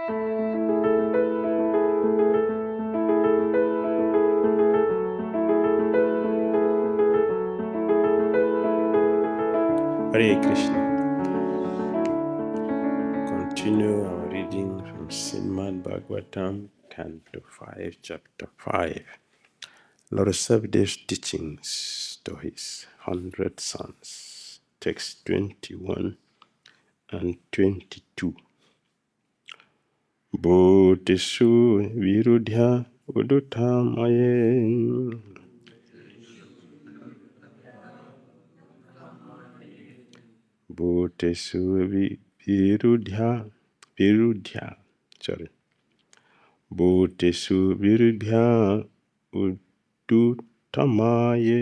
Hare Krishna. Continue our reading from Srimad Bhagavatam, Canto 5, Chapter 5. Lord Savadev's teachings to his 100 sons. Text 21 and 22. Bhutesu virudhya udutamaye. Bhutesu virudhya. Sorry. Bhutesu virudhya udutamaye.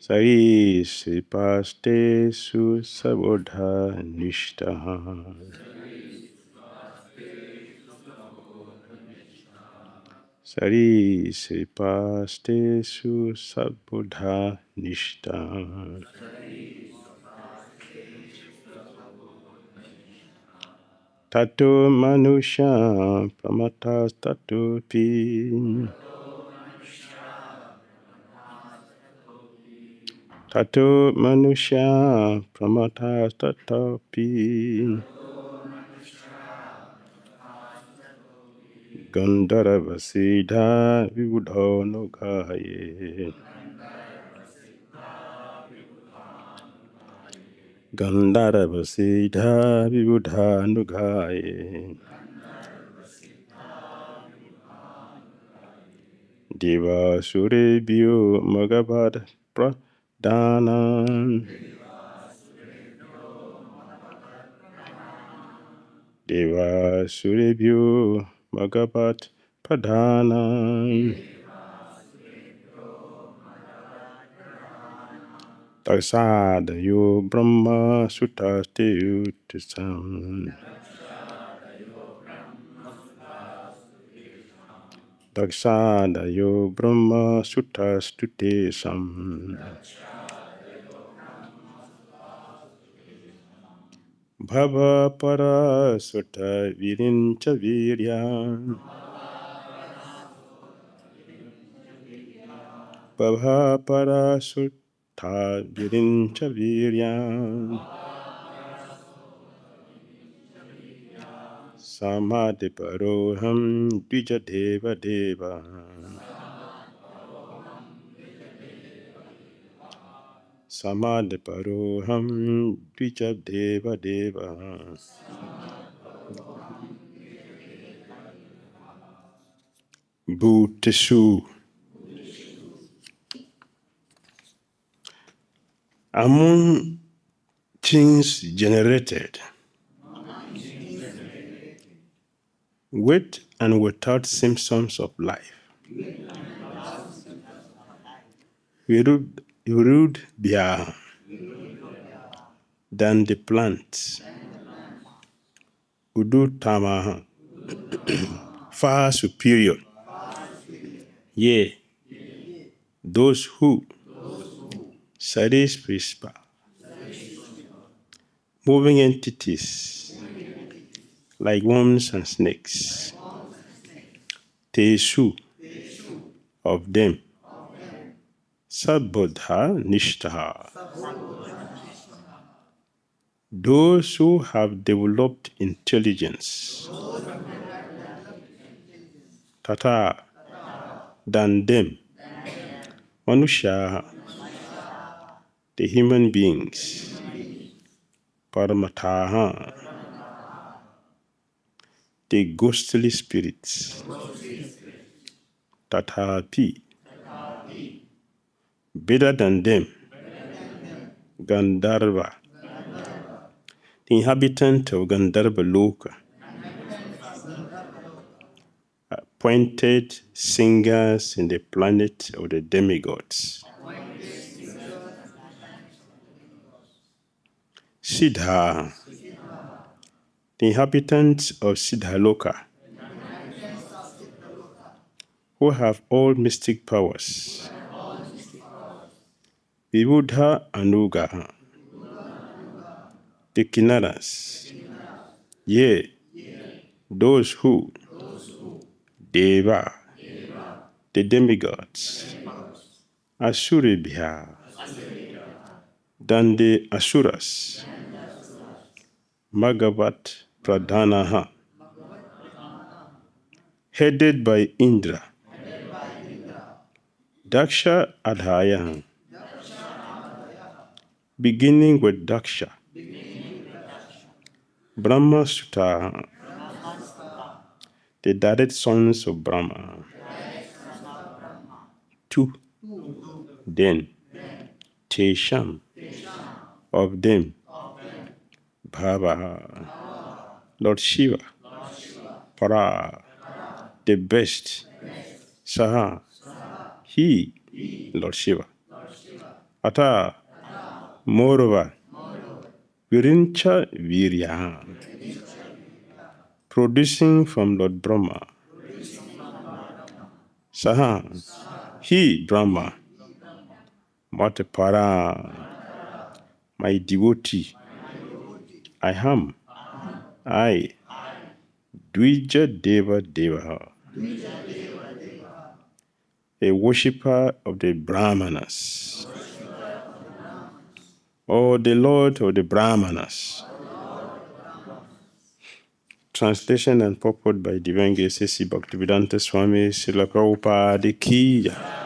Sari sipaste su sabodha nishtaha. Sari sipaste su sabodha nishtaha. Tato manusha pramatas tato pi. Tato manusha pramatas tato pi. Gandharva siddha vibudha nugaye. Gandharva siddha vibudha nugaye. Deva surebhyo magavad pradhanam. Deva surebhyo magavad pradhanam. Taksadayo brahma sutaste uttasam. Taksadayo brahma sutastute sam. Bhava para sutta virincha virya. Bhava para sutta virincha virya. Samadhi paroham dvija deva deva. Samadhi paroham dvija deva deva. Bhutesu. Among things generated with and without symptoms of life, Virudhya, than the plants, Udutama, far superior, yea, those who, Sarispispa, moving entities, like worms and snakes, Tesu, of them, Sabodha Nishtaha, those who have developed intelligence, Tata, than them, Manusha, the human beings, Paramataha, the ghostly spirits, Tatapi, better than them, Gandharva, the inhabitant of Gandharva Loka, appointed singers in the planet of the demigods, Siddha, the inhabitants of Siddhaloka, who have all mystic powers, Vibudha Anugaha, the Kinnaras, yea, those who, Deva, the demigods, Asuribhya, than the Asuras, Magavat Pradhanaha, headed by Indra, Daksha Adhaya, beginning with Daksha, Brahma Sutta, the direct sons of Brahma, two, then, Tesham, of them, Bhava, Lord Shiva, Para, the best, Saha, he, Lord Shiva, Ata, moreover, Virincha Virya, producing from Lord Brahma, Saha, he, Brahma, Matapara, my devotee, I am, I, Dvija Deva Deva, a worshipper of the Brāhmaṇas, or the Lord of the Brāhmaṇas. Translation and purport by Divine Grace A.C. Bhaktivedanta Swami Srila Prabhupada Ki Jai.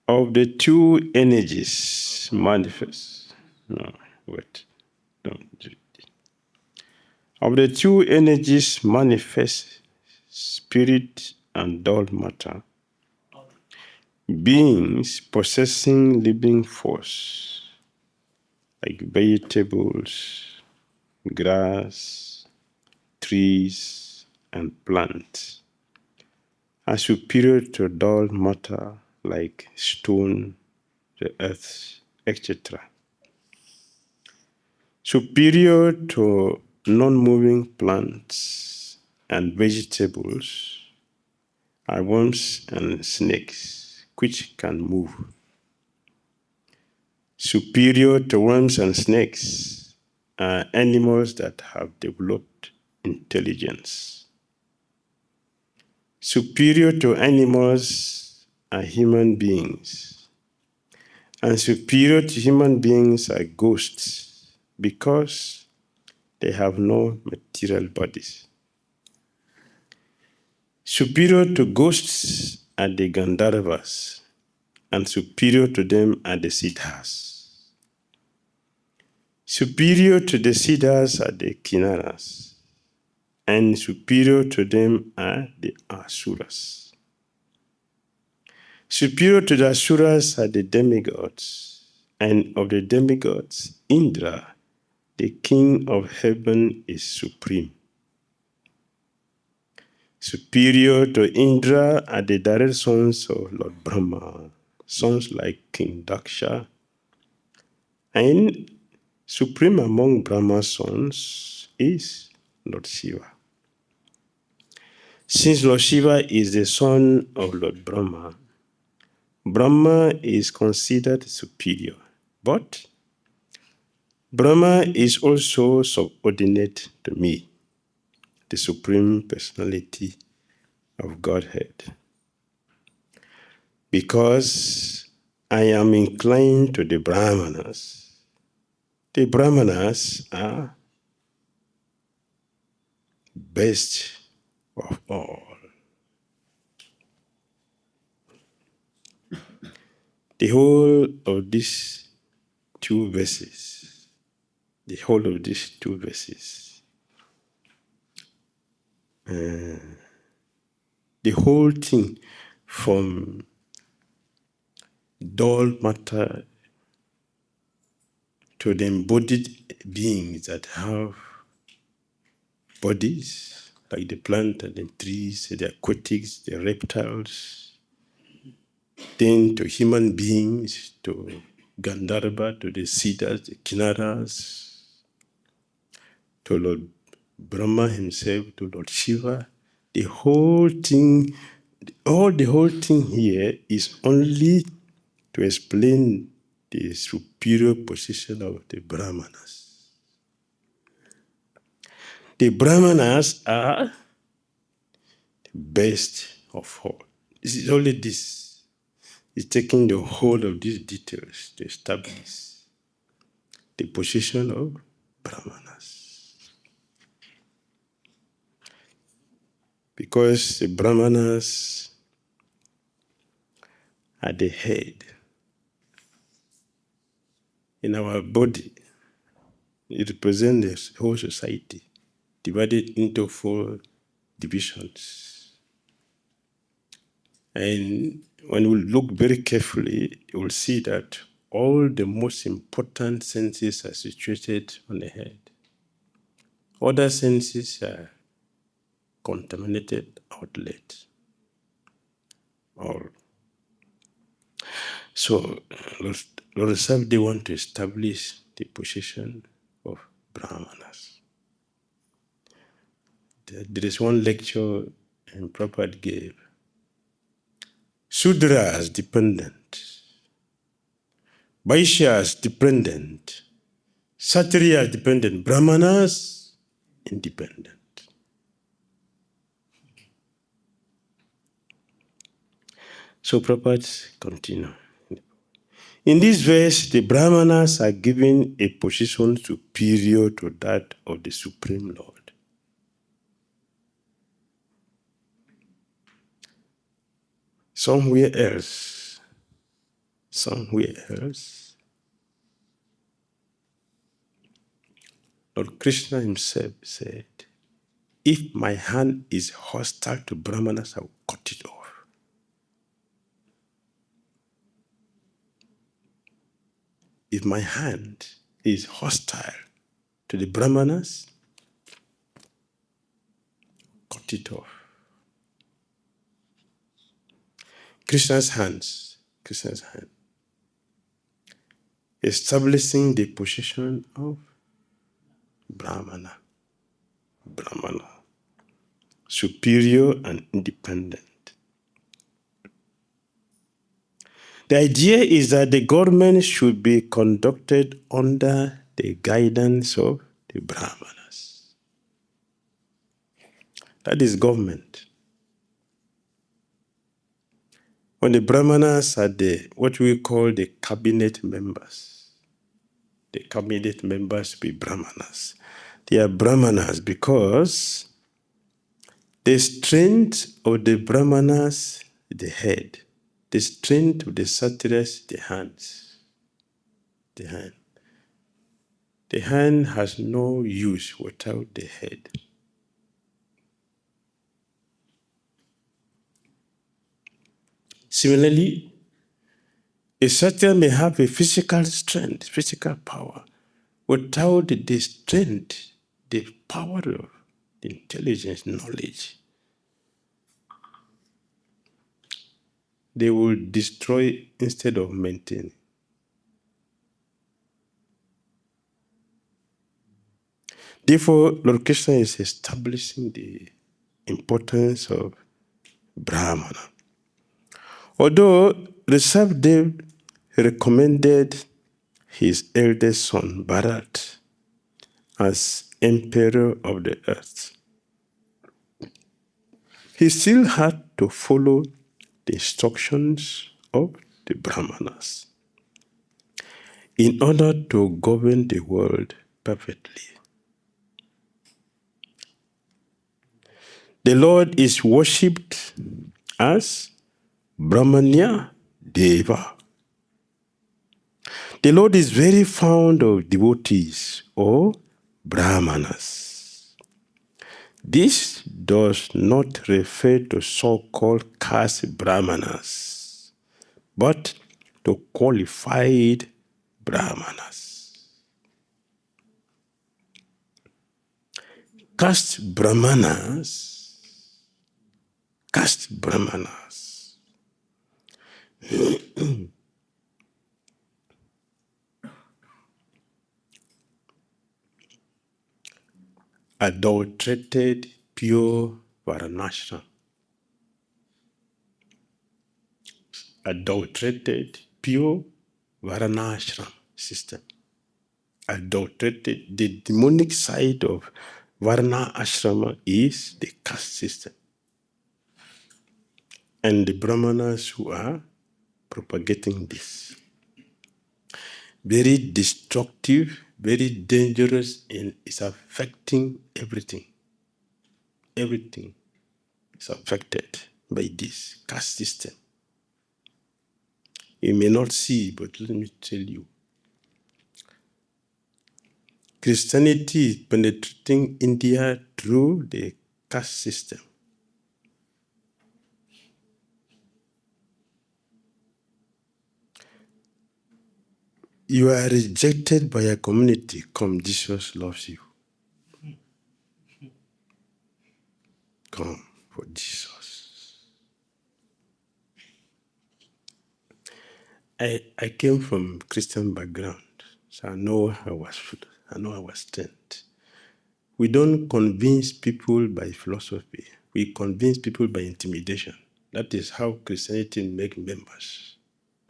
Of the two energies manifest. No, wait. Don't do it. Of the two energies manifest, spirit and dull matter, beings possessing living force, like vegetables, grass, trees, and plants, are superior to dull matter like stone, the earth, etc. Superior to non-moving plants and vegetables are worms and snakes, which can move. Superior to worms and snakes are animals that have developed intelligence. Superior to animals are human beings, and superior to human beings are ghosts because they have no material bodies. Superior to ghosts are the Gandharvas, and superior to them are the Siddhas. Superior to the Siddhas are the Kinnaras, and superior to them are the Asuras. Superior to the Asuras are the demigods, and of the demigods, Indra, the king of heaven, is supreme. Superior to Indra are the direct sons of Lord Brahma, sons like King Daksha, and supreme among Brahma's sons is Lord Shiva. Since Lord Shiva is the son of Lord Brahma, Brahma is considered superior, but Brahma is also subordinate to me, the Supreme Personality of Godhead, because I am inclined to the Brāhmaṇas. The Brāhmaṇas are best of all. The whole of these two verses, the whole thing from dull matter to the embodied beings that have bodies, like the plant and the trees, the aquatics, the reptiles, then to human beings, to Gandharva, to the Siddhas, the Kinnaras, to Lord Brahma himself, to Lord Shiva. The whole thing here is only to explain the superior position of the Brāhmaṇas. The Brāhmaṇas are the best of all. This is only this. It's taking the whole of these details to establish the position of Brāhmaṇas. Because the Brāhmaṇas are the head. In our body, it represents the whole society, divided into 4 divisions. And when we look very carefully, you will see that all the most important senses are situated on the head. Other senses are contaminated outlet. So, Lord Sabdi want to establish the position of Brāhmaṇas. There is one lecture Prabhupada gave. Sudras dependent, Vaishyas dependent, Kshatriyas dependent, Brāhmaṇas independent. So Prabhupada continue. In this verse, the Brāhmaṇas are given a position superior to that of the Supreme Lord. Somewhere else, Lord Krishna himself said, if my hand is hostile to Brāhmaṇas, I will cut it off. If my hand is hostile to the Brāhmaṇas, cut it off. Krishna's hand, establishing the position of Brāhmana, superior and independent. The idea is that the government should be conducted under the guidance of the Brāhmanas. That is government. When the Brāhmanas are what we call the cabinet members, the cabinet members be Brāhmanas. They are Brāhmanas because the strength of the Brāhmanas is the head. The strength of the Kshatriyas, the hands. The hand. The hand has no use without the head. Similarly, a Kshatriya may have a physical strength, physical power. Without the strength, the power of intelligence, knowledge, they will destroy instead of maintaining. Therefore, Lord Krishna is establishing the importance of Brahmana. Although Rishabdev recommended his eldest son, Bharat, as emperor of the earth, he still had to follow the instructions of the Brahmanas in order to govern the world perfectly. The Lord is worshipped as Brahmanya Deva. The Lord is very fond of devotees or Brahmanas. This does not refer to so-called caste Brahmanas, but to qualified Brahmanas. Caste Brahmanas adulterated pure Varanashram. Adulterated pure Varnashram system. Adulterated. The demonic side of Varna Ashrama is the caste system. And the Brahmanas who are propagating this. Very destructive, very dangerous, and it's affecting everything. Everything is affected by this caste system. You may not see, but let me tell you. Christianity is penetrating India through the caste system. You are rejected by a community. Come, Jesus loves you. Come for Jesus. I came from Christian background, so I know I was trained. We don't convince people by philosophy. We convince people by intimidation. That is how Christianity makes members,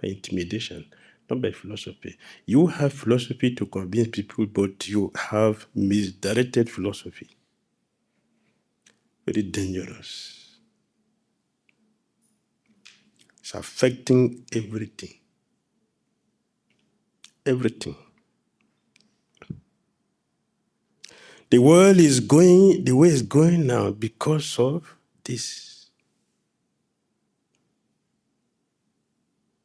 by intimidation, not by philosophy. You have philosophy to convince people, but you have misdirected philosophy. Very dangerous. It's affecting everything. Everything. The world is going the way it's going now because of this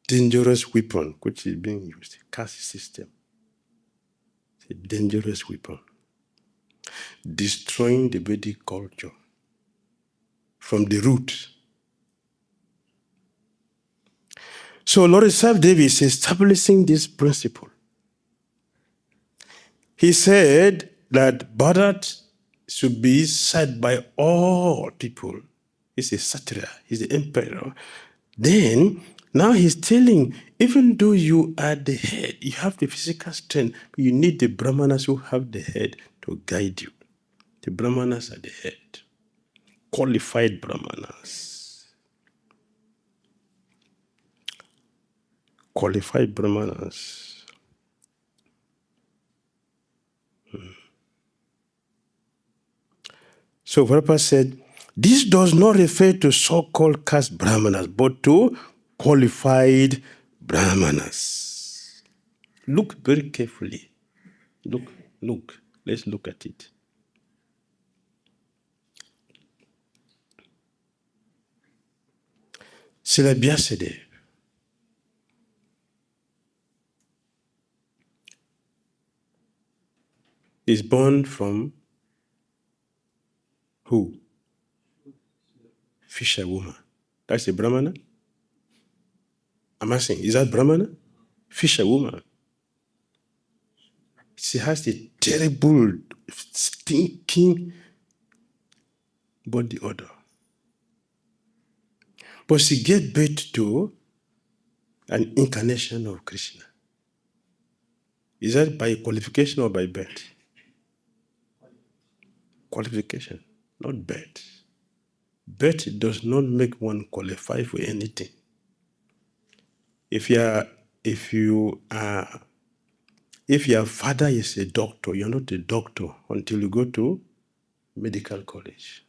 dangerous weapon which is being used, caste system. It's a dangerous weapon. Destroying the Vedic culture from the root. So Lord Savdev is establishing this principle. He said that Bharat should be said by all people. He's a Kshatriya, he's the emperor. Then, now he's telling, even though you are the head, you have the physical strength, but you need the Brahmanas who have the head to guide you. The Brahmanas are the head. Qualified Brahmanas. Qualified Brahmanas. So Prabhupada said, this does not refer to so-called caste Brahmanas, but to qualified Brahmanas. Look very carefully. Look. Let's look at it. Srila Vyasadeva is born from who? Fisherwoman. That's a Brahmana? I'm asking, is that Brahmana? Fisherwoman. She has a terrible, stinking body odor. But she gave birth to an incarnation of Krishna. Is that by qualification or by birth? Qualification, not birth. Birth does not make one qualify for anything. If your father is a doctor, you're not a doctor until you go to medical college.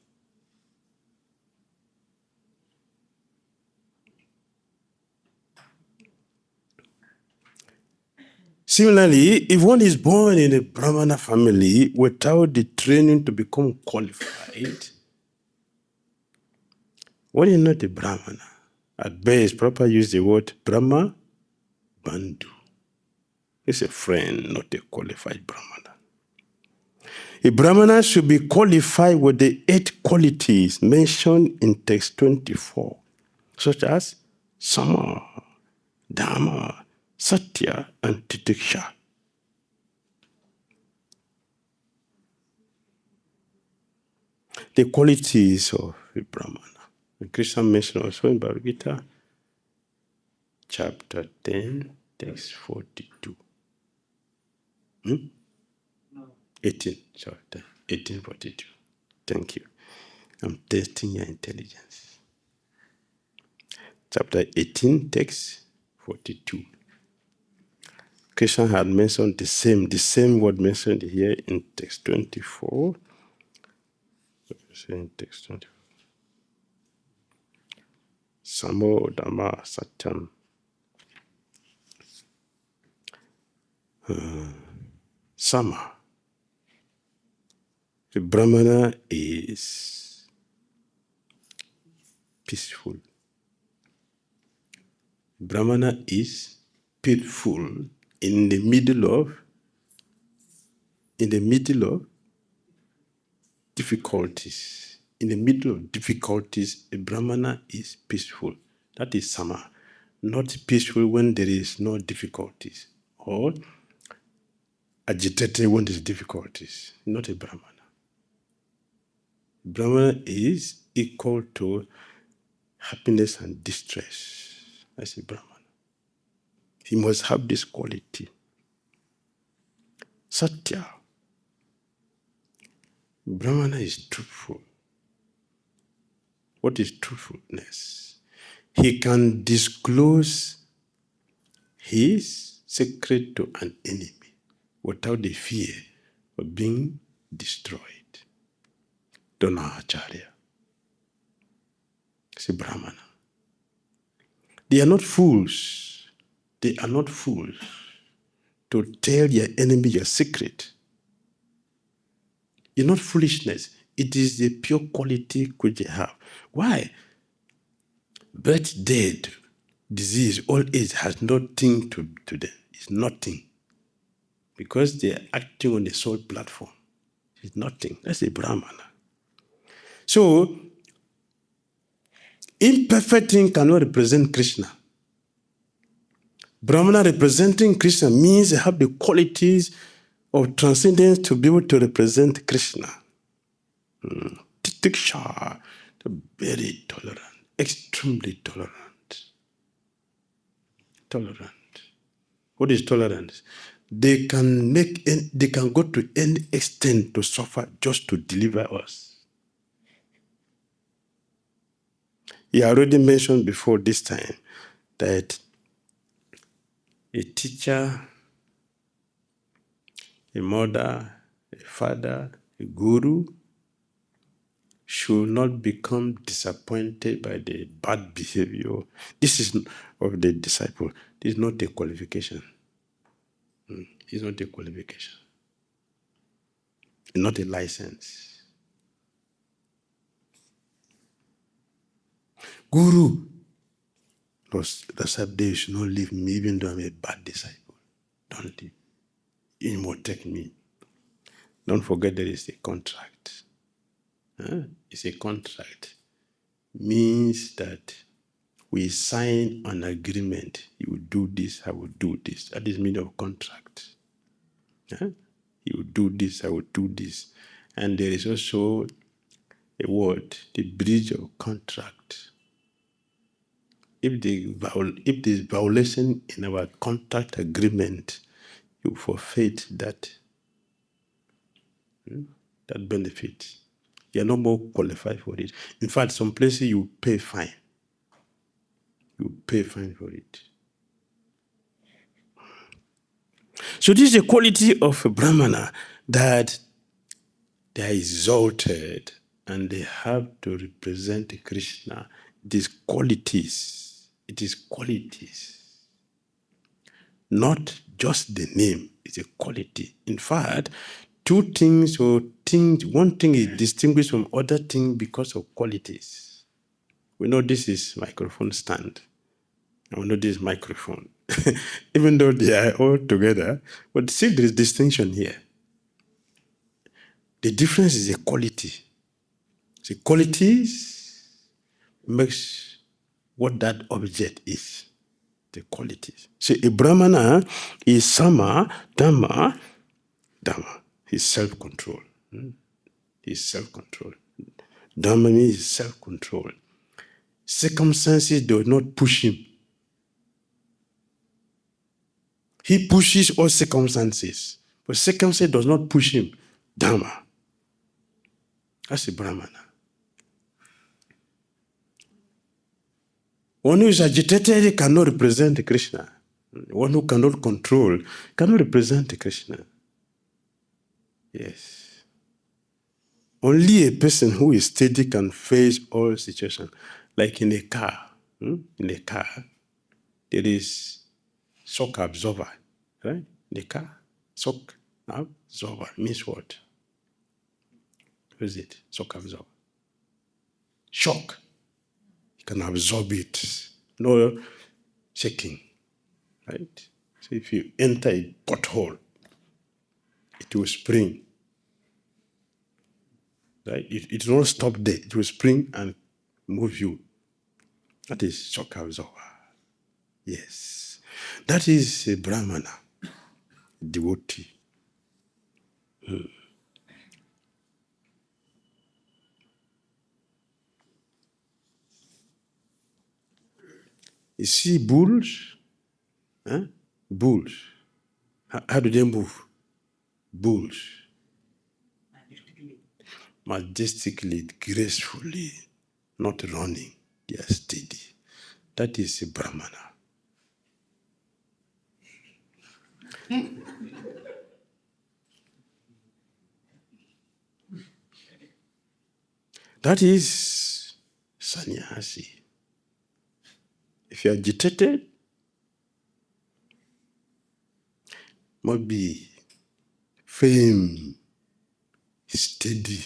Similarly, if one is born in a Brahmana family without the training to become qualified, one is not a Brahmana. At best, Prabhupada used the word Brahma Bandhu. It's a friend, not a qualified Brahmana. A Brahmana should be qualified with the 8 qualities mentioned in text 24, such as Sama, Dhamma, Satya, and Titiksha. The qualities of a Brahmana. And Krishna mentioned also in Bhagavad Gita, chapter 10, text 42. 18, sorry, 1842. Thank you. I'm testing your intelligence. Chapter 18, text 42. Krishna had mentioned the same word mentioned here in text 24. In text 24. Samo Dhamma Satyam. Sama. The Brahmana is peaceful. Brahmana is peaceful in the middle of difficulties. In the middle of difficulties, a Brahmana is peaceful. That is Sama. Not peaceful when there is no difficulties, or agitated when there is difficulties. Not a Brahmana. Brahmana is equal to happiness and distress. That's a Brahmana. He must have this quality. Satya. Brahmana is truthful. What is truthfulness? He can disclose his secret to an enemy without the fear of being destroyed. Acharya. It's a Brahmana. They are not fools. They are not fools to tell your enemy your secret. It's not foolishness. It is the pure quality which they have. Why? Birth, death, disease, old age has nothing to them. It's nothing. Because they are acting on the soul platform. It's nothing. That's a Brahmana. So, imperfect thing cannot represent Krishna. Brahmana representing Krishna means they have the qualities of transcendence to be able to represent Krishna. Titiksha, very tolerant, extremely tolerant. Tolerant. What is tolerance? They can go to any extent to suffer just to deliver us. He already mentioned before this time that a teacher, a mother, a father, a guru should not become disappointed by the bad behavior. This is of the disciple. This is not a qualification. It's not a qualification. It's not a license. Guru, they should not leave me even though I'm a bad disciple. Don't leave. You must take me. Don't forget there is a contract. It's a contract. Means that we sign an agreement. You will do this, I will do this. That is meaning of contract. You will do this, I will do this. And there is also a word, the breach of contract. If there is violation in our contract agreement, you forfeit that benefit. You are no more qualified for it. In fact, some places you pay fine. You pay fine for it. So this is the quality of a Brahmana, that they are exalted and they have to represent Krishna. These qualities. It is qualities. Not just the name, it's a quality. In fact, one thing is distinguished from other things because of qualities. We know this is microphone stand. And we know this is microphone. Even though they are all together, but still there is distinction here. The difference is the quality. The qualities makes what that object is. The qualities. So a Brahmana is Sama, Dhamma. He's self-control. He's self-control. Dhamma means self-control. Circumstances do not push him. He pushes all circumstances, but circumstance does not push him. Dhamma. That's a Brahmana. One who is agitated cannot represent Krishna. One who cannot control, cannot represent Krishna. Yes. Only a person who is steady can face all situations. Like in a car. In a car, there is shock absorber, right? In the car, shock absorber means what? What is it? Shock absorber. Shock. You can absorb it. No shaking, right? So if you enter a pothole, it will spring. Right? It will not stop there. It will spring and move you. That is shock absorber. Yes. That is a Brahmana, devotee. You see bulls? Huh? Bulls. How do they move? Bulls. Majestically, gracefully, not running. They are steady. That is a Brahmana. That is sannyasi. If you are agitated, must be firm, steady.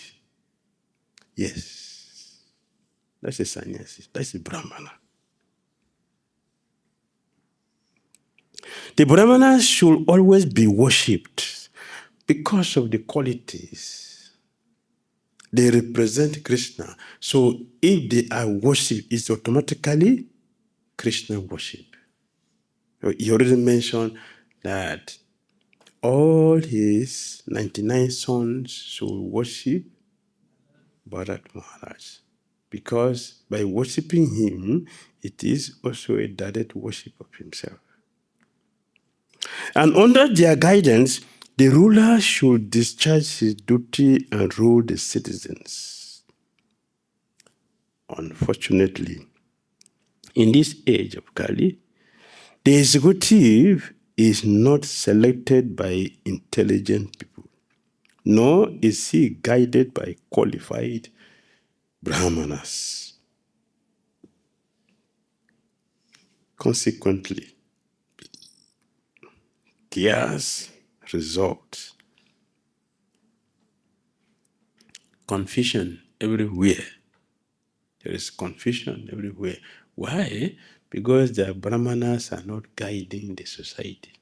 Yes. That's a sannyasi. That's a Brahmana. The Brahmanas should always be worshipped because of the qualities. They represent Krishna. So if they are worshipped, it's automatically Krishna worship. You already mentioned that all his 99 sons should worship Bharat Maharaj. Because by worshipping him, it is also a direct worship of himself. And under their guidance, the ruler should discharge his duty and rule the citizens. Unfortunately, in this age of Kali, the executive is not selected by intelligent people, nor is he guided by qualified Brahmanas. Consequently, chaos results. Confusion everywhere. There is confusion everywhere. Why? Because the Brahmanas are not guiding the society.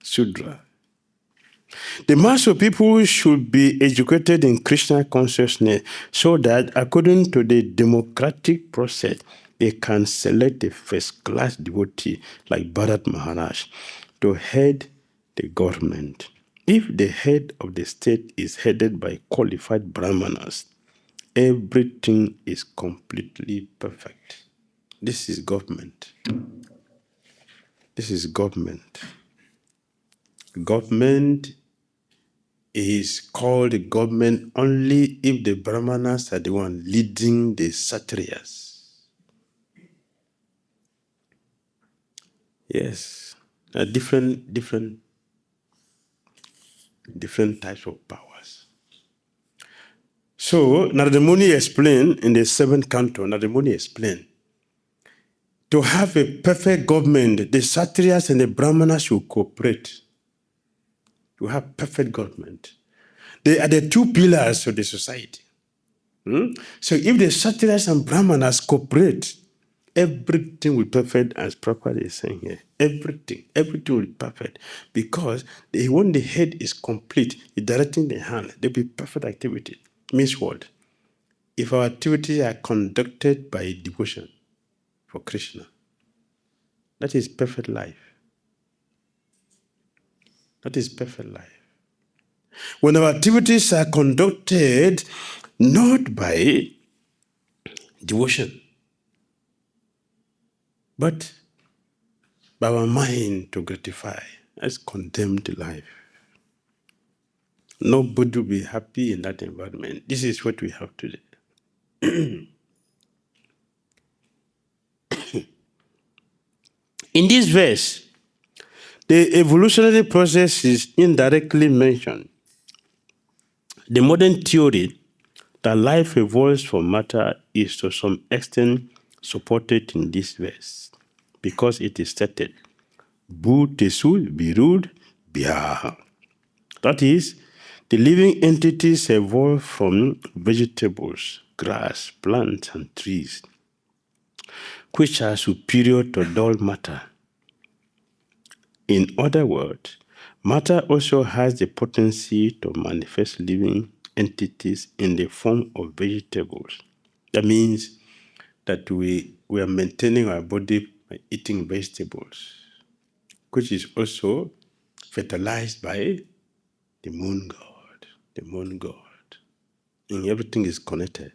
Sudra. The mass of people should be educated in Krishna consciousness so that according to the democratic process, they can select a first-class devotee like Bharat Maharaj to head the government. If the head of the state is headed by qualified Brahmanas, everything is completely perfect. This is government. This is government. Government is called government only if the Brahmanas are the one leading the Kshatriyas. Yes, different types of powers. So Narada Muni explained in the 7th canto, Narada Muni explained, to have a perfect government, the Kshatriyas and the Brahmanas should cooperate. To have perfect government. They are the two pillars of the society. So if the Kshatriyas and Brahmanas cooperate, everything will be perfect as Prabhupada is saying here. Everything will be perfect. Because when the head is complete, directing the hand, there will be perfect activity. Means what? If our activities are conducted by devotion for Krishna, that is perfect life. That is perfect life. When our activities are conducted not by devotion, but by our mind to gratify, that's condemned life. Nobody will be happy in that environment. This is what we have today. In this verse, the evolutionary process is indirectly mentioned. The modern theory that life evolves from matter is to some extent supported in this verse because it is stated, Bu tesul birud biha. That is, the living entities evolve from vegetables, grass, plants, and trees, which are superior to dull matter. In other words, matter also has the potency to manifest living entities in the form of vegetables. That means that we are maintaining our body by eating vegetables, which is also fertilized by the moon god. The moon god. And everything is connected.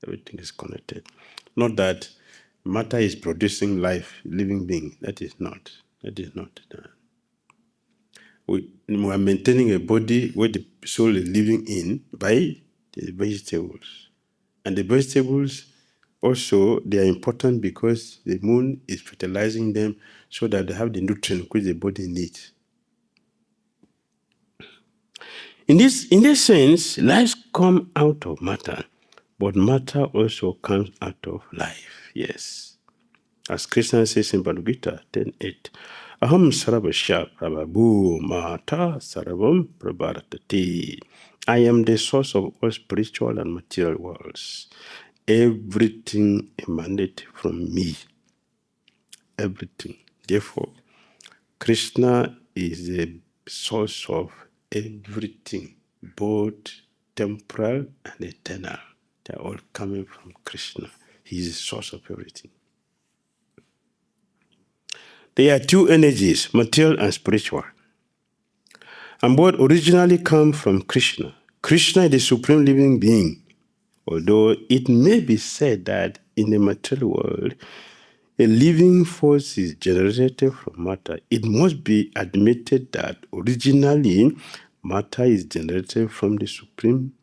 Everything is connected. Not that matter is producing life, living being. That is not. That is not. We are maintaining a body where the soul is living in by the vegetables. And the vegetables also, they are important because the moon is fertilizing them so that they have the nutrients which the body needs. In this sense, life comes out of matter, but matter also comes out of life. Yes. As Krishna says in Bhagavad Gita 10:8, Aham sarvasya prabhavu mata sarvam prabharatati. I am the source of all spiritual and material worlds. Everything emanates from me. Everything. Therefore, Krishna is the source of everything, both temporal and eternal. They are all coming from Krishna. He is the source of everything. There are two energies, material and spiritual. And both originally come from Krishna. Krishna is the supreme living being. Although it may be said that in the material world, a living force is generated from matter, it must be admitted that originally matter is generated from the supreme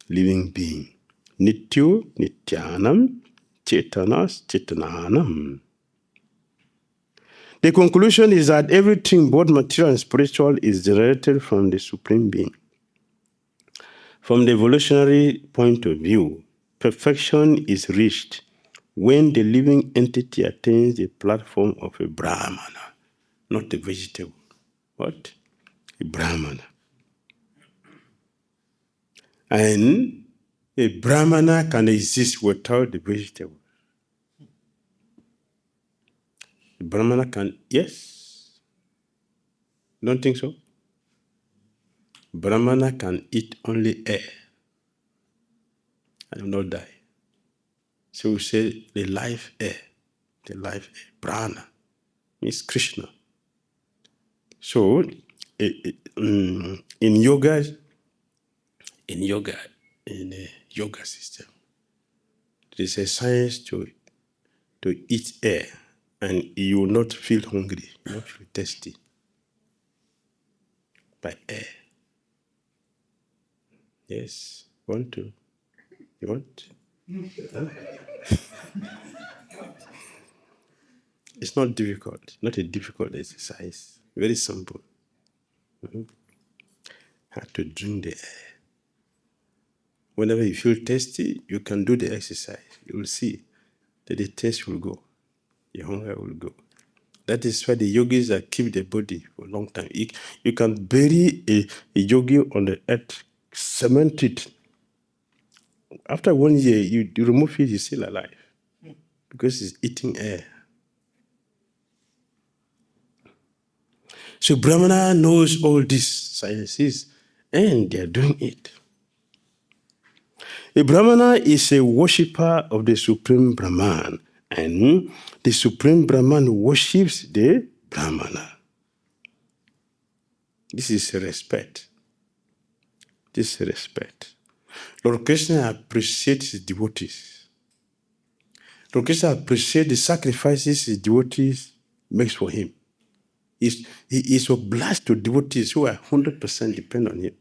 living being. Nityo Nityanam Chetanas Chetananam. The conclusion is that everything, both material and spiritual, is generated from the Supreme Being. From the evolutionary point of view, perfection is reached when the living entity attains the platform of a Brāhmaṇa, not a vegetable. What? A Brāhmaṇa. And a Brāhmaṇa can exist without the vegetable. A Brāhmaṇa can, yes. Don't think so? Brahmana can eat only air and will not die. So we say the life air, prana, means Krishna. So in yoga, in a yoga system, there is a science to eat air and you will not feel hungry, you will not feel thirsty by air. Yes, you want? It's not difficult, not a difficult exercise, very simple. How to drink the air. Whenever you feel thirsty, you can do the exercise. You will see that the thirst will go, the hunger will go. That is why the yogis that keep the body for a long time. You can bury a yogi on the earth, cement it. After 1 year, you remove it, he's still alive because he's eating air. So Brahmana knows all these sciences and they are doing it. A Brahmana is a worshipper of the Supreme Brahman, and the Supreme Brahman worships the Brahmana. This is respect. This is respect. Lord Krishna appreciates his devotees. Lord Krishna appreciates the sacrifices his devotees makes for him. He is obliged to devotees who are 100% depend on him.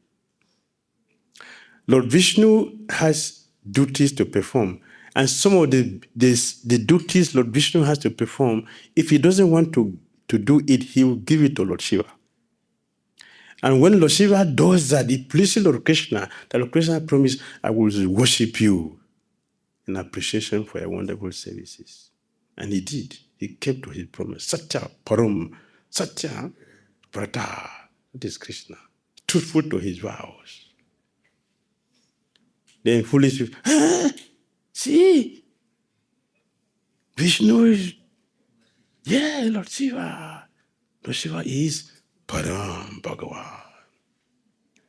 Lord Vishnu has duties to perform, And some of the duties Lord Vishnu has to perform, if he doesn't want to do it, he will give it to Lord Shiva. And when Lord Shiva does that, it pleases Lord Krishna, that Lord Krishna promised, I will worship you in appreciation for your wonderful services. And he did. He kept to his promise. Satya Param, Satya Vrata. That is Krishna. Truthful to his vows. Then foolish people, see, Vishnu is, Lord Shiva. Lord Shiva is Param Bhagavan.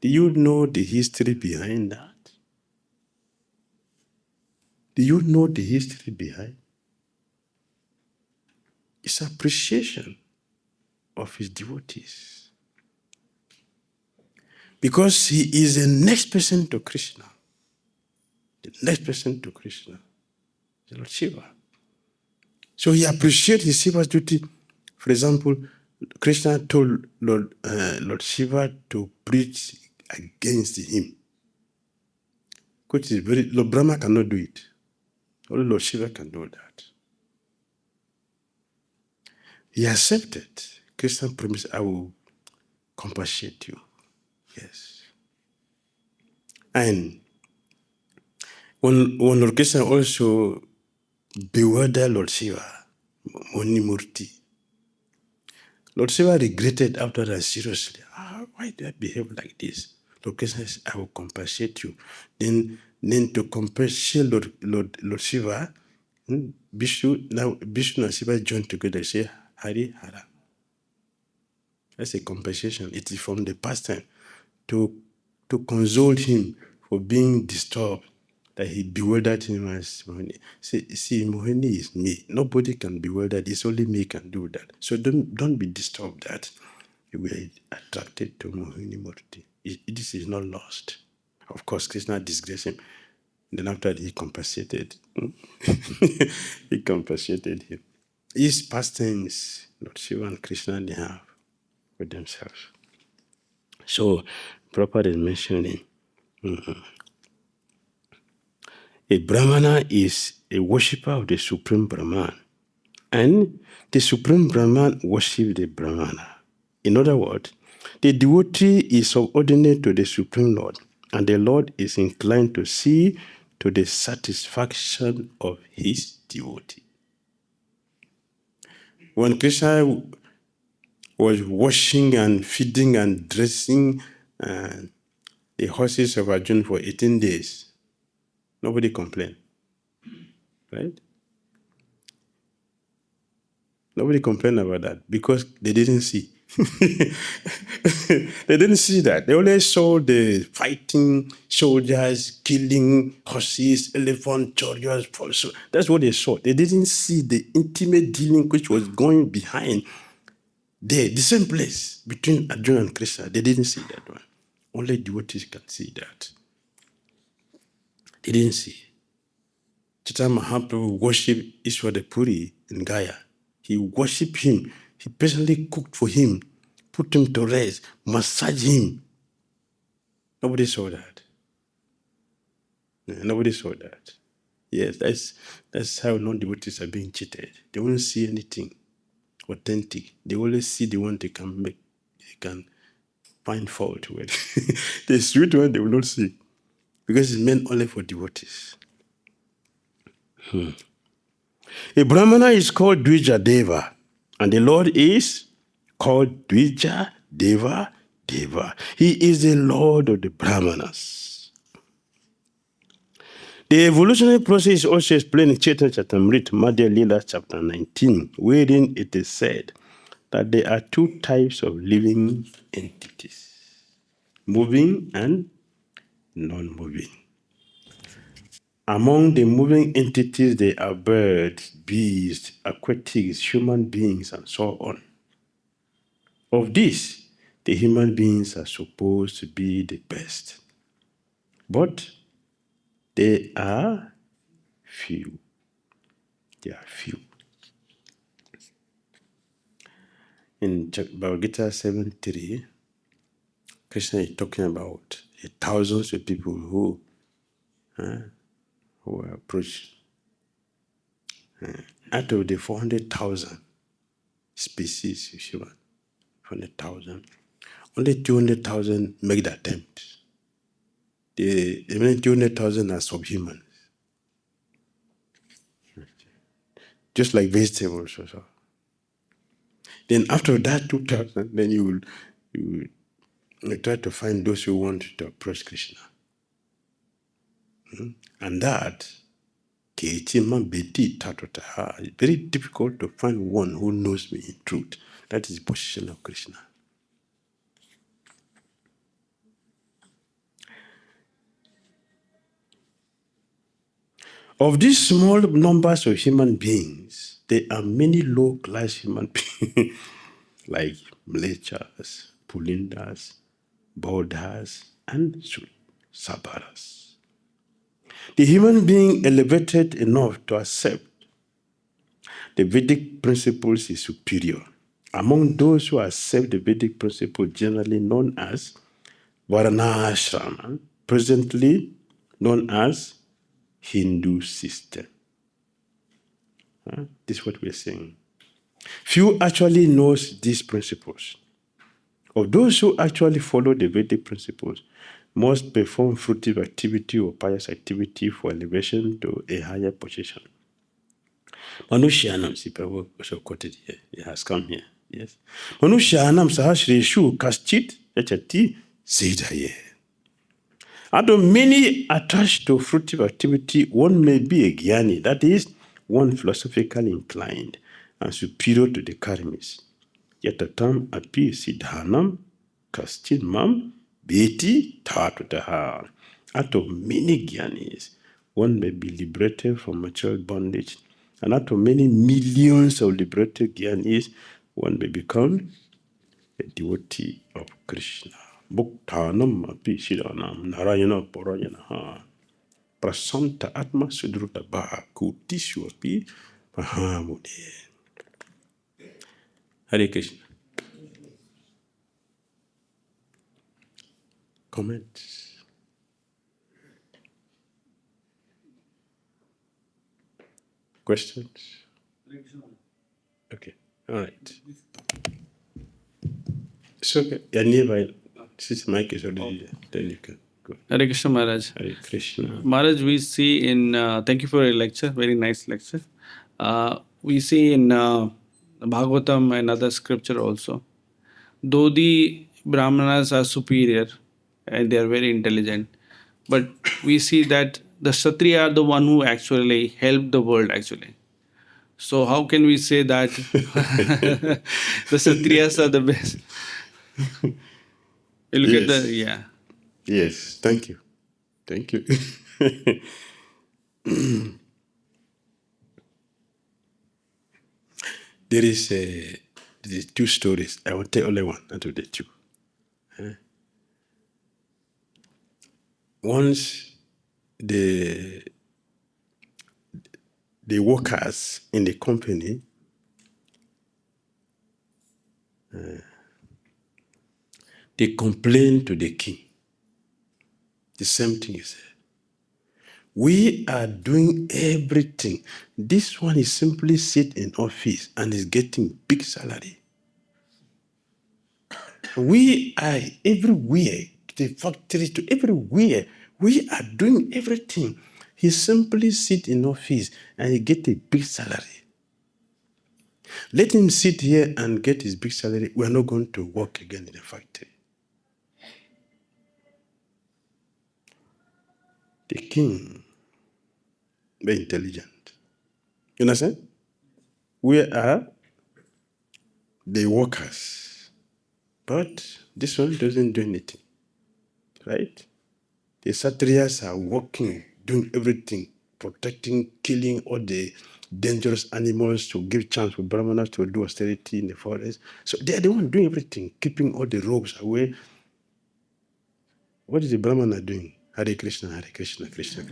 Do you know the history behind that? Do you know the history behind? It's appreciation of his devotees. Because he is the next person to Krishna. The next person to Krishna is Lord Shiva. So he appreciates his Shiva's duty. For example, Krishna told Lord Shiva to preach against him. Which is Lord Brahma cannot do it. Only Lord Shiva can do that. He accepted. Krishna promised, I will compassionate you. Yes. And when Lord Krishna also bewildered Lord Shiva, Murti, Lord Shiva regretted after that seriously. Why do I behave like this? Lord Krishna says, I will compensate you. Then to compensate Lord Shiva, Vishnu and Shiva joined together, say Hari Hara. That's a compensation. It is from the past time to console him for being disturbed, that he bewildered him as Mohini. See, Mohini is me. Nobody can bewilder. It's only me can do that. So don't be disturbed that you were attracted to Mohini Murti. This is not lost. Of course, Krishna disgraced him. Then after that, he compensated. He compensated him. These pastimes, Lord Shiva and Krishna, they have with themselves. So, Prabhupada is mentioning, a Brahmana is a worshipper of the Supreme Brahman. And the Supreme Brahman worships the Brahmana. In other words, the devotee is subordinate to the Supreme Lord, and the Lord is inclined to see to the satisfaction of his devotee. When Krishna was washing and feeding and dressing the horses of Arjuna for 18 days, nobody complained, right? Nobody complained about that because they didn't see. They didn't see that. They only saw the fighting soldiers, killing horses, elephant, chariots. That's what they saw. They didn't see the intimate dealing which was going behind there, the same place between Arjuna and Krishna. They didn't see that one. Only devotees can see that. They didn't see. Chaitanya Mahaprabhu worshipped Ishwara Puri in Gaya. He worshipped him. He personally cooked for him, put him to rest, massaged him. Nobody saw that. Nobody saw that. Yes, that's how non-devotees are being cheated. They won't see anything authentic. They only see the one they can find fault with. The sweet one they will not see, because it's meant only for devotees. A Brahmana is called Dvija Deva, and the Lord is called Dvija Deva Deva. He is the Lord of the Brahmanas. The evolutionary process is also explained in Chaitanya Charitamrita, Madhya Lila, chapter 19, wherein it is said that there are two types of living entities, moving and non-moving. Among the moving entities, there are birds, beasts, aquatics, human beings, and so on. Of these, the human beings are supposed to be the best. But they are few. They are few. In Bhagavad Gita 7.3, Krishna is talking about thousands of people who approach Out of the 400,000 species of human, 400,000, only 200,000 make the attempt. The remaining 200,000 are subhuman, just like vegetables also. Then after that 2,000, then you will try to find those who want to approach Krishna. And that, it's very difficult to find one who knows me in truth. That is the position of Krishna. Of these small numbers of human beings, there are many low-class human beings like Mlechas, Pulindas, Bodhas, and Sabaras. The human being elevated enough to accept the Vedic principles is superior. Among those who accept the Vedic principle, generally known as Varnashrama, presently known as Hindu system. This is what we're saying. Few actually knows these principles. Of those who actually follow the Vedic principles, must perform fruitive activity or pious activity for elevation to a higher position. Manushyanam, Sipa also quoted here. It has come here. Yes. Manushyanam sahasreshu kaschit yachati siddhaye. Although many attached to fruitive activity, one may be a jnani, that is, one philosophically inclined and superior to the karmis. Yatatam api siddhanam kaschit mam beti tatutaha. Out of many jnanis, one may be liberated from material bondage, and out of many millions of liberated jnanis, one may become a devotee of Krishna. Bhuktanam api shiranam narayana parayana prasanta atma sudruta bha kutishu api mahamune. Hare Krishna. Comments? Questions? Okay. All right. So, you're nearby. Since mic is already there, then you can go. Hare Krishna Maharaj. Hare Krishna. Maharaj, we see in, thank you for your lecture, very nice lecture. We see in Bhagavatam and other scripture also, though the Brahmanas are superior and they are very intelligent, but we see that the Kshatriya are the one who actually helped the world actually. So how can we say that the Kshatriyas are the best? You look at the, yeah. Yes, thank you. Thank you. There is two stories. I will tell only one out of the two. Once the workers in the company they complained to the king. The same thing is said. We are doing everything. This one is simply sit in office and is getting big salary. We are everywhere, the factory to everywhere. We are doing everything. He simply sit in office and he get a big salary. Let him sit here and get his big salary. We are not going to work again in the factory. The king, very intelligent. You understand? We are the workers. But this one doesn't do anything. Right? The Satriyas are working, doing everything, protecting, killing all the dangerous animals to give chance for Brāhmaṇas to do austerity in the forest. So they are the one doing everything, keeping all the rogues away. What is the Brahmana doing? Hare Krishna, Krishna Krishna.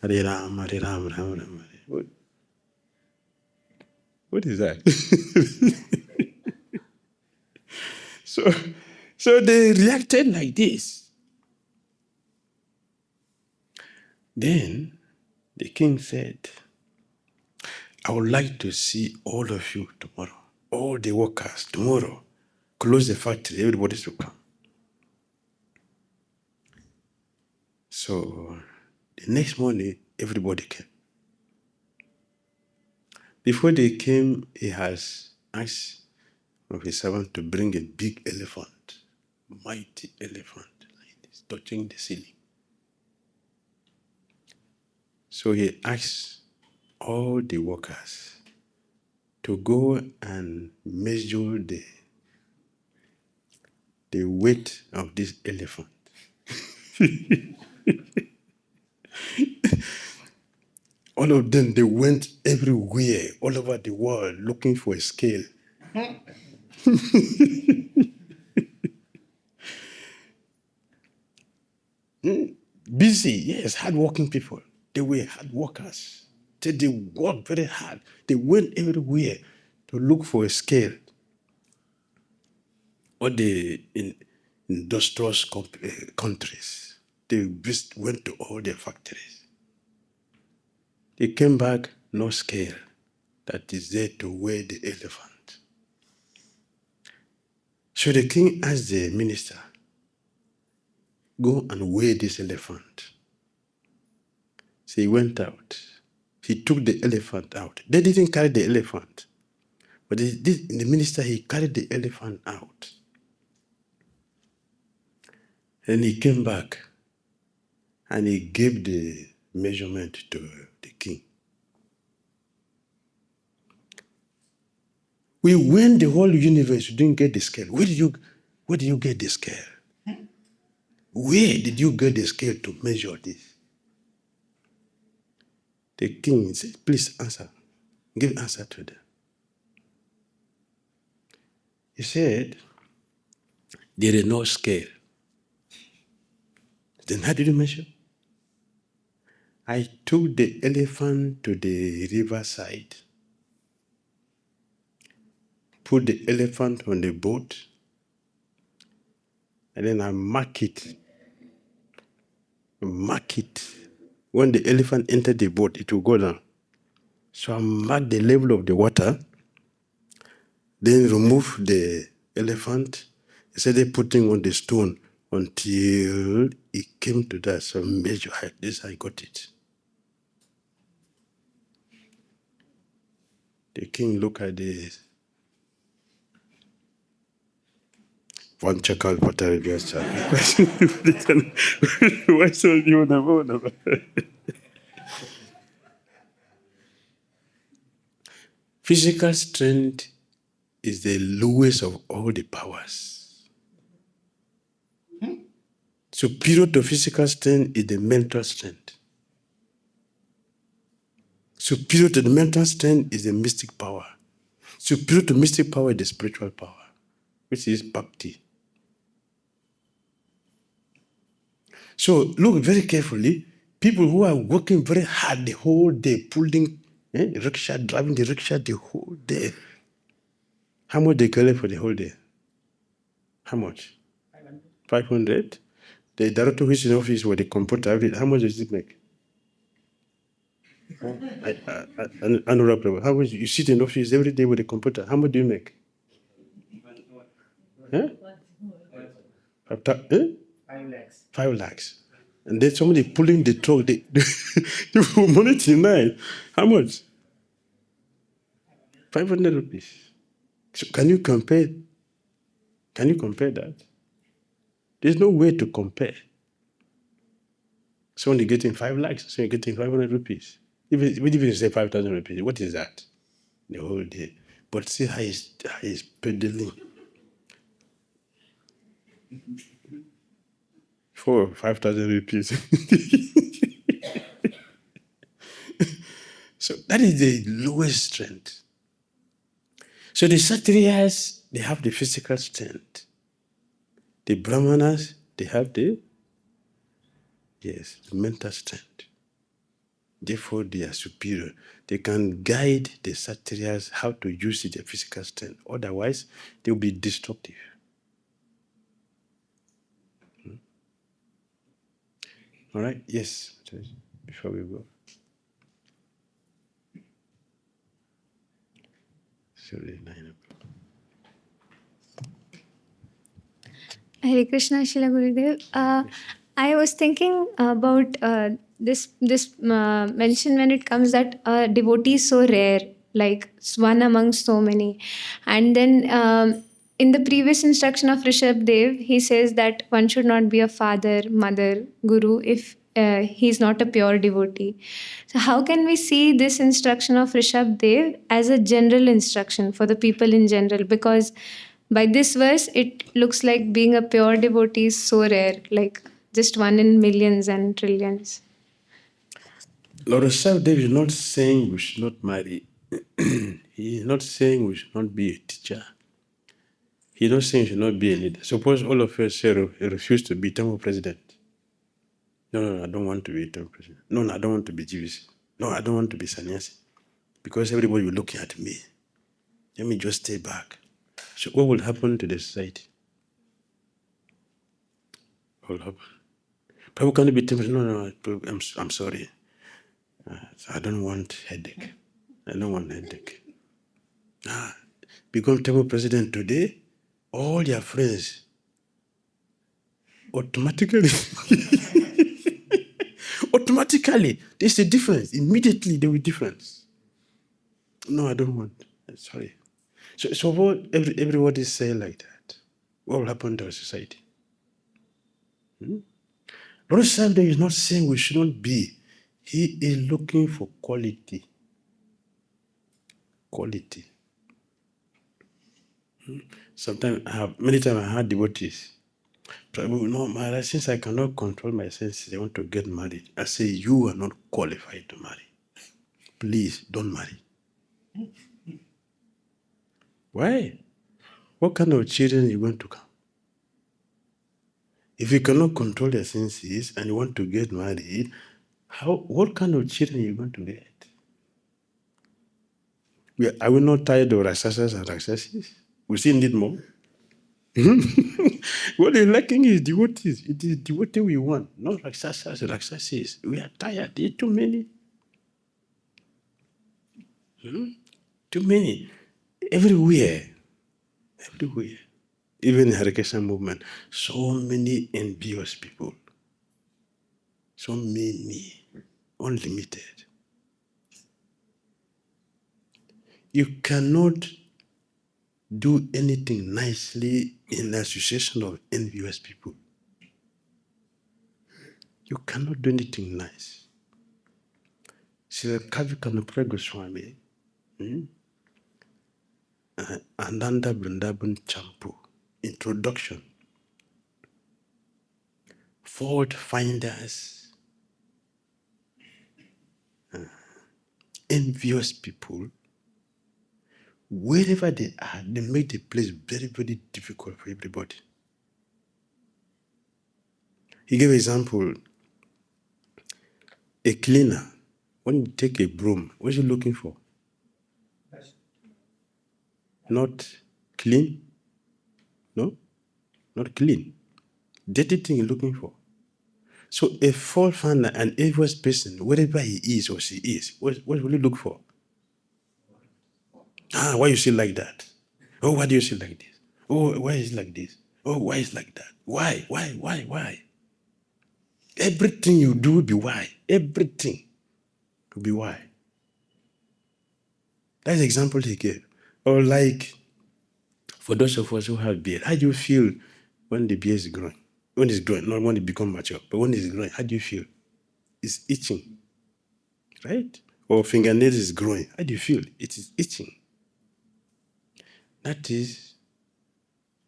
Hare Ram, Ram Ram. What is that? So they reacted like this. Then the king said, I would like to see all of you tomorrow, all the workers tomorrow. Close the factory, everybody should come. So the next morning, everybody came. Before they came, he has asked of his servant to bring a big elephant, mighty elephant, like this, touching the ceiling. So he asked all the workers to go and measure the weight of this elephant. All of them, they went everywhere, all over the world, looking for a scale. Busy, yes, hardworking people. They were hard workers. They worked very hard. They went everywhere to look for a scale. All the industrious countries, they went to all their factories. They came back, no scale that is there to weigh the elephant. So the king asked the minister, go and weigh this elephant. So he went out. He took the elephant out. They didn't carry the elephant. But the minister, he carried the elephant out. And he came back and he gave the measurement to the king. We went the whole universe, you didn't get the scale. Where did you get the scale? Where did you get the scale to measure this? The king said, please answer. Give answer to them. He said, there is no scale. Then how did you measure? I took the elephant to the riverside, put the elephant on the boat, and then I mark it. Mark it. When the elephant entered the boat, it will go down. So I mark the level of the water, then remove the elephant, instead of putting on the stone until it came to that. So measure height. This I got it. The king looked at the one checkal for Tarabia's child. Why so you on the phone? Physical strength is the lowest of all the powers. Superior to physical strength is the mental strength. Superior to the mental strength is the mystic power. Superior to mystic power is the spiritual power, which is Bhakti. So look very carefully. People who are working very hard the whole day, pulling rickshaw, driving the rickshaw the whole day. How much they collect for the whole day? How much? 500. The director who is in office with the computer, how much does it make? Honorable, how much you sit in office every day with a computer? How much do you make? Huh? 5 lakhs. 5 lakhs. And then somebody pulling the truck, they money tonight. How much? 500 rupees. So can you compare? Can you compare that? There's no way to compare. Someone is getting 5 lakhs, so you're getting 500 rupees. Even if you say 5,000 rupees, what is that? The whole day. But see how he's pedaling. 4,000 or 5,000 rupees. So that is the lowest strength. So the Kshatriyas, they have the physical strength. The Brāhmaṇas, they have the mental strength. Therefore, they are superior. They can guide the Kshatriyas how to use their physical strength. Otherwise, they will be destructive. All right? Yes. Before we go. Sorry, 9 o'clock. Hare Krishna, Shila Gurudev. I was thinking about this mention when it comes that devotee is so rare, like one amongst so many. And then in the previous instruction of Rishabh Dev, he says that one should not be a father, mother, guru if he's not a pure devotee. So how can we see this instruction of Rishabh Dev as a general instruction for the people in general? Because by this verse, it looks like being a pure devotee is so rare, like just one in millions and trillions. Lord Rishabh Dev is not saying we should not marry. He is not saying we should not be a teacher. He's not saying we should not be a leader. Suppose all of us say refuse to be temple president. No, I don't want to be temple president. No, I don't want to be Jewish. No, I don't want to be sannyasi. Because everybody will look at me. Let me just stay back. So what will happen to the society? What will happen? People can't be temple. No, I'm sorry. I don't want headache. I don't want headache. Become temple president today, all your friends automatically, there's a difference. Immediately there will be difference. No, I don't want. Sorry. So what everybody say like that? What will happen to our society? Lord Sunday is not saying we should not be. He is looking for quality. Quality. Many times I had devotees. No, Maharaj, since I cannot control my senses, I want to get married. I say, you are not qualified to marry. Please don't marry. Why? What kind of children are you going to come? If you cannot control your senses and you want to get married, what kind of children are you going to get? Are we not tired of Rakshasas and Rakshasas? We still need more. What is lacking is devotees. It is devotee we want, not Rakshasas, Rakshasas. We are tired. There are too many. Too many. Everywhere. Even in Hare Krishna movement, so many envious people. So many. Unlimited. You cannot do anything nicely in the association of envious people. You cannot do anything nice. Sri Kavikanupra Swami, Ananda Vrindavan Champu, introduction. Fault finders, envious people, wherever they are, they make the place very, very difficult for everybody. He gave an example. A cleaner, when you take a broom, what are you looking for? Not clean? No? Not clean. Dirty thing you're looking for. So a fault finder, an envious person, wherever he is or she is, what will you look for? Why you see like that? Oh, why do you see like this? Oh, why is it like this? Oh, why is it like that? Why? Everything you do will be why. Everything will be why. That's the example he gave. Or like, for those of us who have beard, how do you feel when the beard is growing? When it's growing, not when it becomes mature, but when it's growing, how do you feel? It's itching, right? Or fingernails is growing. How do you feel? It is itching. That is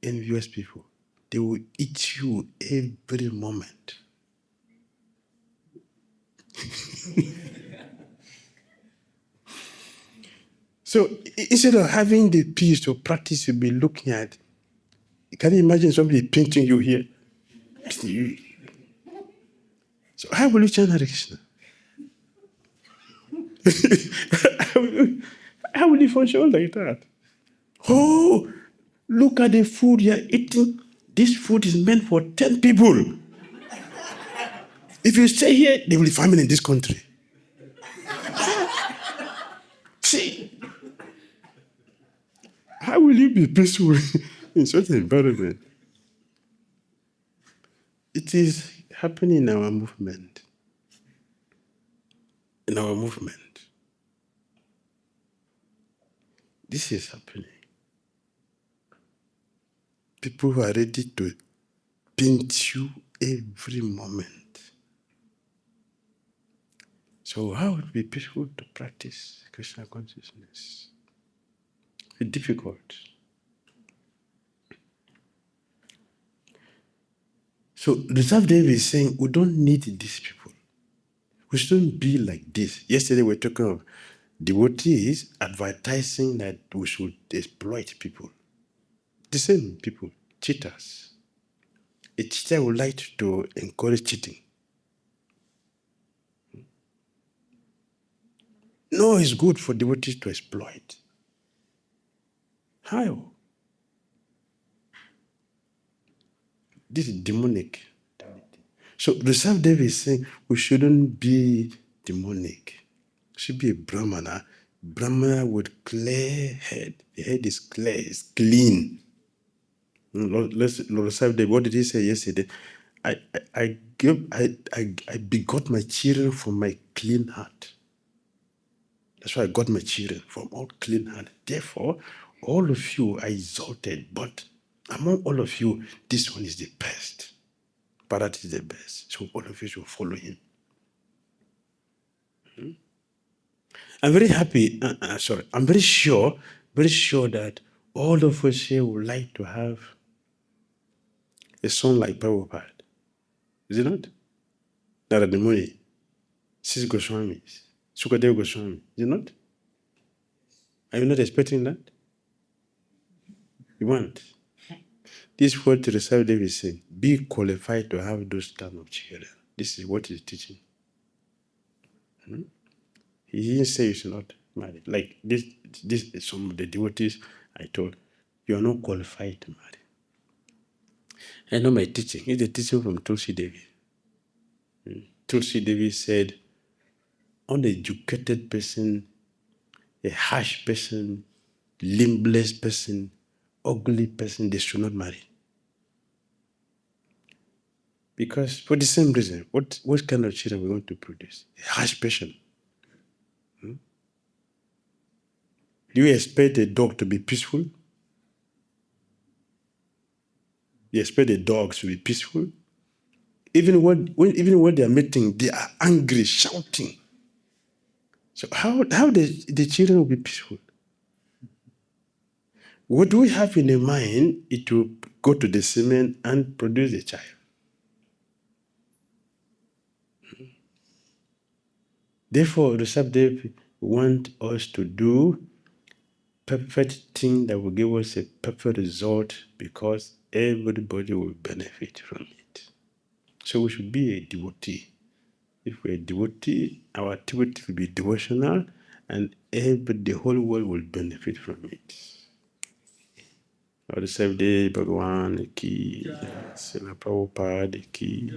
envious people. They will itch you every moment. So instead of having the peace to practice, you'll be looking at. Can you imagine somebody painting you here? So how will you chant Hare Krishna? How will you function like that? Oh, look at the food you're eating. This food is meant for 10 people. If you stay here, there will be famine in this country. See? How will you be peaceful in such an environment? It is happening in our movement. In our movement. This is happening. People who are ready to pinch you every moment. So how would it be peaceful to practice Krishna consciousness? It's difficult. So the Savdev is saying we don't need these people. We shouldn't be like this. Yesterday we were talking of devotees advertising that we should exploit people. The same people, cheaters. A cheater would like to encourage cheating. No, it's good for devotees to exploit. How? This is demonic. So the Savdev is saying we shouldn't be demonic. We should be a Brahmana. Brahmana with clear head. The head is clear, it's clean. Lord Savdev, what did he say yesterday? I begot my children from my clean heart. That's why I got my children from all clean heart. Therefore, all of you are exalted, but among all of you, this one is the best. Bharat is the best. So all of you should follow him. I'm very happy, I'm very sure that all of us here would like to have a son like Prabhupada. Is it not? Narada Muni, Sis Goswami, Sukadeva Goswami. Is it not? Are you not expecting that? You want? This is what the Savdev is saying. Be qualified to have those type of children. This is what he's teaching. He didn't say you should not marry. Like this is some of the devotees I told, you are not qualified to marry. I know my teaching. It's the teaching from Tulsi Devi. Tulsi Devi said, uneducated person, a harsh person, limbless person, ugly person, they should not marry. Because for the same reason, what kind of children we want to produce? A harsh person. Do you expect a dog to be peaceful? You expect the dogs to be peaceful? Even when they are meeting, they are angry, shouting. So how the children will be peaceful? What we have in the mind is to go to the semen and produce a child. Therefore, the Sabdev want us to do perfect thing that will give us a perfect result because everybody will benefit from it. So we should be a devotee. If we're a devotee, our activity will be devotional and the whole world will benefit from it. Lord Sabdev Bhagavan ki, Srila Prabhupada ki.